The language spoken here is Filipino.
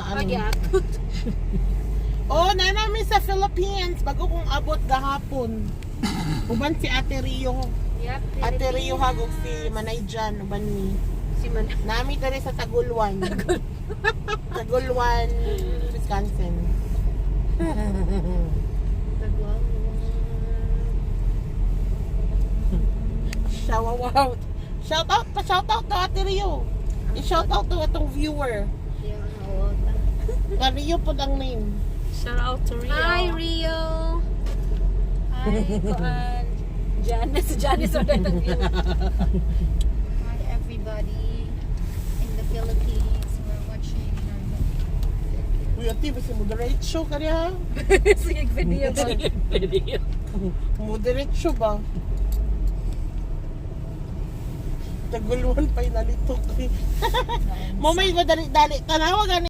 Magyakot. Oh, na namin sa Philippines bago kong abot gahapon. Uban si Ate Rio. Yep, Ate Rio hagog si Manay Jan uban ni. Si Man. Nami diri sa Tagulwan. Tagulwan, Wisconsin. Shout out. Shout out to Ate Rio. I-shout out to atong viewer. Na Rio po ang name. Shout out to Rio. Hi, Rio. Hi, Kuan. Janice. Janice or the view. Hi everybody in the Philippines who are watching our Uy, ati, basta moderate show ka rin ha? Sige, video ba? Video. Moderate show ba? Tagulwan pa'y nalitok. Mamay ba dali-dali? Tanawa gani.